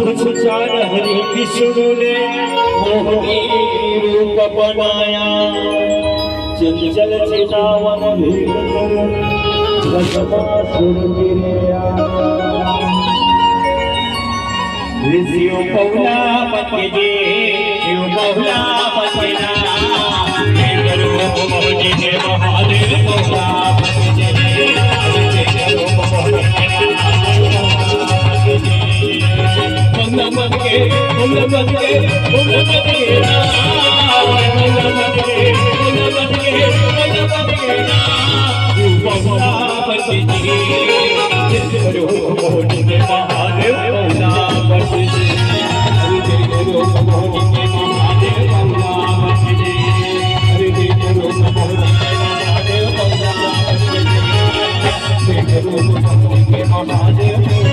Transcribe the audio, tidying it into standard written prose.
पूछ चार हरि विष्णु ने मोहनी रूप बनाया चंचल चितावन भस्मासुर गिरया ऋषियों पौला पके जे शिव पौला पके ना रूप मोहनी ने महादेव पौला पके जे रूप मोहनी मंगल के महादेव